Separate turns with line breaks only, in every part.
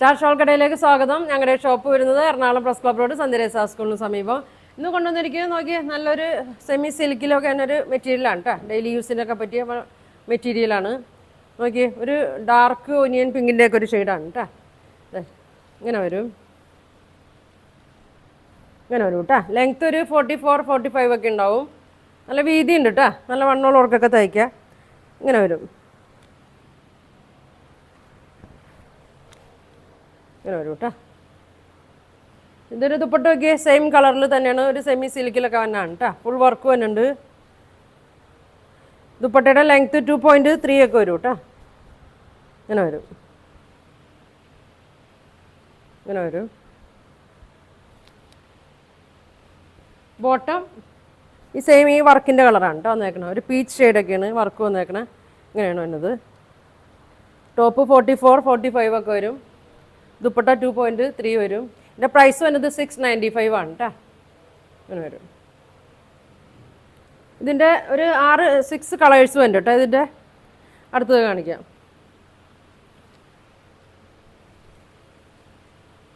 Star shawl കടയിലേക്ക് സ്വാഗതം. ഞങ്ങളുടെ ഷോപ്പ് വരുന്നത് എറണാകുളം പ്രസ് ക്ലബ് റോഡ് സന്ധ്യരേസ സ്കൂളിന് സമീപം. ഇന്ന് കൊണ്ടുവന്നിരിക്കുന്നത് നോക്കിയാൽ നല്ലൊരു സെമി സിൽക്കിലൊക്കെ തന്നെ ഒരു മെറ്റീരിയലാണ് കേട്ടോ. ഡെയിലി യൂസിനൊക്കെ പറ്റിയ മെറ്റീരിയലാണ്. നോക്കിയേ, ഒരു ഡാർക്ക് ഒനിയൻ പിങ്കിൻ്റെ ഒക്കെ ഒരു ഷെയ്ഡാണ് കേട്ടോ. ഇങ്ങനെ വരും, ഇങ്ങനെ വരും കേട്ടോ. ലെങ്ത്ത് ഒരു 44-45 ഒക്കെ ഉണ്ടാവും. നല്ല വീതി ഉണ്ട് കേട്ടോ. നല്ല വണ്ണമുള്ളവർക്കൊക്കെ തയ്ക്കുക. ഇങ്ങനെ വരും, ഇങ്ങനെ വരും കേട്ടോ. ഇതൊരു ദുപ്പട്ട നോക്കിയേ, സെയിം കളറിൽ തന്നെയാണ്, ഒരു സെമി സിൽക്കിലൊക്കെ വന്നാണ് കേട്ടോ. ഫുൾ വർക്ക് വന്നുണ്ട്. ദുപ്പട്ടയുടെ ലെങ്ത്ത് 2.3 ഒക്കെ വരും കേട്ടോ. ഇങ്ങനെ വരും, ഇങ്ങനെ വരും. ബോട്ടം ഈ സെയിം ഈ വർക്കിൻ്റെ കളറാണ് കേട്ടോ വന്നേക്കണം. ഒരു പീച്ച് ഷെയ്ഡൊക്കെയാണ് വർക്ക് വന്നേക്കണേ. ഇങ്ങനെയാണ് വന്നത്. ടോപ്പ് 44-45 ഒക്കെ വരും. ദുപ്പട്ട 2.3 വരും. ഇതിൻ്റെ പ്രൈസ് വന്നത് 695 ആണ് കേട്ടോ. ഇങ്ങനെ വരും. ഇതിൻ്റെ ഒരു 6 കളേഴ്സ് വരും കേട്ടോ. ഇതിൻ്റെ അടുത്തത് കാണിക്കാം.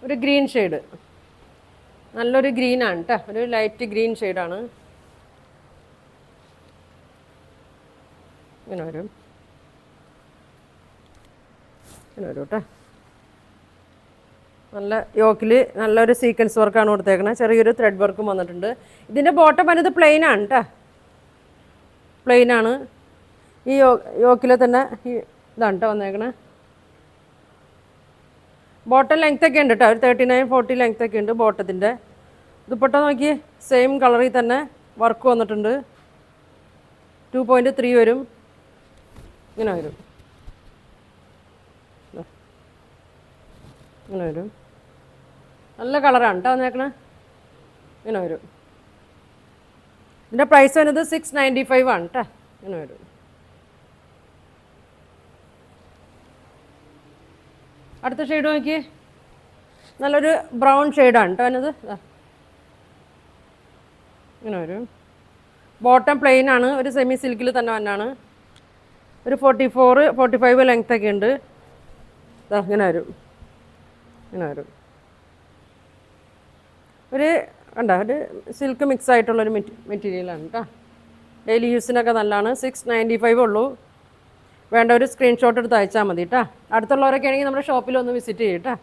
ഒരു ഗ്രീൻ ഷെയ്ഡ്, നല്ലൊരു ഗ്രീനാണ് കേട്ടോ. ഒരു ലൈറ്റ് ഗ്രീൻ ഷെയ്ഡാണ്. ഇങ്ങനെ വരും, ഇങ്ങനെ വരും കേട്ടോ. നല്ല യോക്കിൽ നല്ലൊരു സീക്വൻസ് വർക്കാണ് കൊടുത്തേക്കണത്. ചെറിയൊരു ത്രെഡ് വർക്കും വന്നിട്ടുണ്ട്. ഇതിൻ്റെ ബോട്ടം വന്നത് പ്ലെയിൻ ആണ് കേട്ടോ. പ്ലെയിൻ ആണ്. ഈ യോക്കിൽ തന്നെ ഈ ഇതാണ് കേട്ടോ വന്നേക്കണേ. ബോട്ടം ലെങ്ത് ഒക്കെ ഉണ്ട് കേട്ടോ. ഒരു 39-40 ലെങ്ത് ഒക്കെ ഉണ്ട് ബോട്ടത്തിൻ്റെ. ദുപ്പട്ട നോക്കി സെയിം കളറിൽ തന്നെ വർക്ക് വന്നിട്ടുണ്ട്. 2.3 വരും. ഇങ്ങനെ വരും, ഇങ്ങനെ വരും. നല്ല കളറാണ് കേട്ടോ വന്നേക്കണേ. ഇങ്ങനെ വരും. ഇതിൻ്റെ പ്രൈസ് വരുന്നത് 695 ആണ് കേട്ടോ. ഇങ്ങനെ വരും. അടുത്ത ഷെയ്ഡ് നോക്കിയേ, നല്ലൊരു ബ്രൗൺ ഷെയ്ഡാണ് കേട്ടോ അതിനത്. ഇങ്ങനെ വരും. ബോട്ടം പ്ലെയിൻ ആണ്. ഒരു സെമി സിൽക്കിൽ തന്നെ വന്നാണ്. ഒരു 44-45 ലെങ്ത് ഒക്കെ ഉണ്ട്. ഇങ്ങനെ വരും, ഇങ്ങനെ വരും. ഒരു കണ്ടോ, ഒരു സിൽക്ക് മിക്സ് ആയിട്ടുള്ളൊരു മെറ്റീരിയലാണ് കേട്ടോ. ഡെയിലി യൂസിനൊക്കെ നല്ലതാണ്. 695 ഉള്ളൂ. വേണ്ട ഒരു സ്ക്രീൻഷോട്ട് എടുത്ത് അയച്ചാൽ മതി കേട്ടോ. അടുത്തുള്ളവരൊക്കെ ആണെങ്കിൽ നമ്മുടെ ഷോപ്പിലൊന്ന് വിസിറ്റ് ചെയ്യും കേട്ടോ.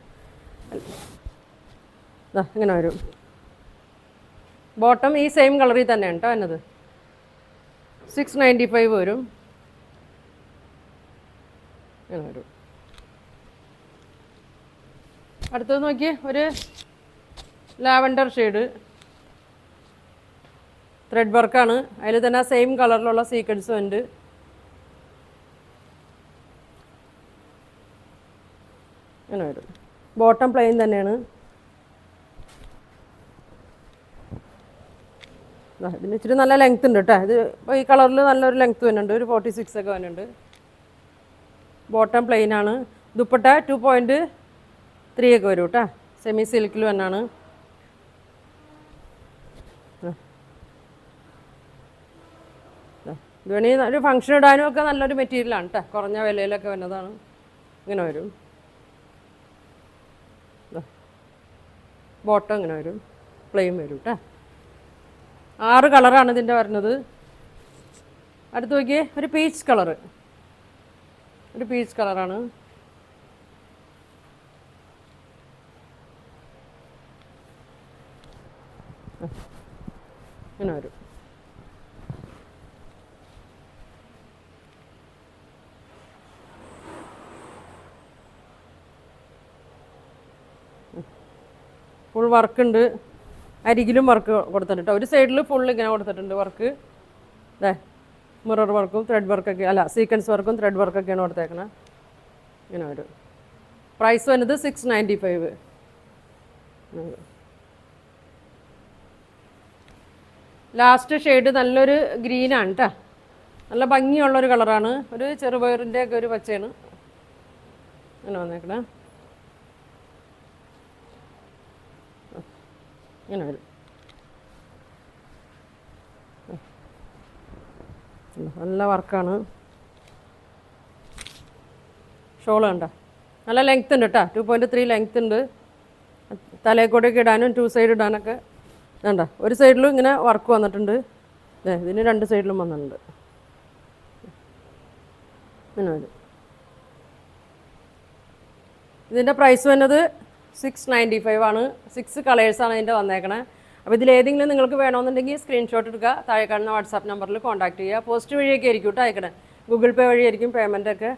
ഇങ്ങനെ വരും. ബോട്ടം ഈ സെയിം കളറിൽ തന്നെയാണ് കേട്ടോ എന്നത്. 695 വരും. ഇങ്ങനെ വരും. അടുത്തത് നോക്കിയേ, ഒരു ലാവൻഡർ ഷെയ്ഡ് ത്രെഡ് വർക്കാണ്. അതിൽ തന്നെ സെയിം കളറിലുള്ള സീക്വൻസും ഉണ്ട്. ഇങ്ങനെ വരും. ബോട്ടം പ്ലെയിൻ തന്നെയാണ്. ഇതിന് ഇച്ചിരി നല്ല ലെങ്ത് ഉണ്ട് കേട്ടോ. ഇത് ഇപ്പോൾ ഈ കളറിൽ നല്ലൊരു ലെങ്ത് വരുന്നുണ്ട്. ഒരു 46 ഒക്കെ വരുന്നുണ്ട്. ബോട്ടം പ്ലെയിൻ ആണ്. ദുപ്പട്ട 2.3 ഒക്കെ വരും കേട്ടോ. സെമി സിൽക്കിൽ തന്നെയാണ്. ഇത് വേണമെങ്കിൽ ഒരു ഫംഗ്ഷൻ ഇടാനും ഒക്കെ നല്ലൊരു മെറ്റീരിയലാണ് കേട്ടോ. കുറഞ്ഞ വിലയിലൊക്കെ വരുന്നതാണ്. ഇങ്ങനെ വരും. ബോട്ടം ഇങ്ങനെ വരും. പ്ലെയിൻ വരും കേട്ടോ. 6 കളറാണ് ഇതിൻ്റെ വരുന്നത്. അടുത്ത് നോക്കിയേ, ഒരു പീച്ച് കളറ്. ഒരു പീച്ച് കളറാണ്. ഇങ്ങനെ വരും. ഫുൾ വർക്കുണ്ട്. അരികിലും വർക്ക് കൊടുത്തിട്ടുണ്ട്. ഒരു സൈഡിൽ ഫുൾ ഇങ്ങനെ കൊടുത്തിട്ടുണ്ട് വർക്ക്. അതെ, മിറർ വർക്കും ത്രെഡ് വർക്കൊക്കെ, അല്ല സീക്വൻസ് വർക്കും ത്രെഡ് വർക്കൊക്കെയാണ് കൊടുത്തേക്കണത്. ഇങ്ങനെ വരും. പ്രൈസ് വരുന്നത് 695. ലാസ്റ്റ് ഷെയ്ഡ് നല്ലൊരു ഗ്രീനാണ് കേട്ടോ. നല്ല ഭംഗിയുള്ളൊരു കളറാണ്. ഒരു ചെറുപയറിൻ്റെ ഒക്കെ ഒരു പച്ചയാണ് ഇങ്ങനെ വന്നേക്കണേ. ഇങ്ങനെ വരും. നല്ല വർക്കാണ്. ഷോൾ കണ്ട നല്ല ലെങ്ത് ഉണ്ട് കേട്ടോ, 2.3 ലെങ്ത് ഉണ്ട്. തലയിൽ ഇടാനും 2 സൈഡ് ഇടാനൊക്കെ വേണ്ട. ഒരു സൈഡിലും ഇങ്ങനെ വർക്ക് വന്നിട്ടുണ്ട്, ഇതിന് 2 സൈഡിലും വന്നിട്ടുണ്ട്. ഇങ്ങനെ വരും. ഇതിൻ്റെ പ്രൈസ് വരുന്നത് 695 ആണ്. 6 കളേഴ്സാണ് ഇതിൻ്റെ വന്നേക്കണേ. അപ്പോൾ ഇതിലേതെങ്കിലും നിങ്ങൾക്ക് വേണമെന്നുണ്ടെങ്കിൽ സ്ക്രീൻഷോട്ട് എടുക്കുക, താഴെ കാണുന്ന വാട്സാപ്പ് നമ്പറിൽ കോൺടാക്ട് ചെയ്യുക. പോസ്റ്റ് വഴിയൊക്കെ ആയിരിക്കും കേട്ടോ അയക്കണേ, ഗൂഗിൾ പേ വഴിയായിരിക്കും പേയ്മെൻറ്റൊക്കെ.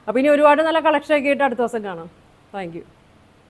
അപ്പോൾ ഇനി ഒരുപാട് നല്ല കളക്ഷനൊക്കെ ആയിട്ട് അടുത്ത ദിവസം കാണാം. Thank you.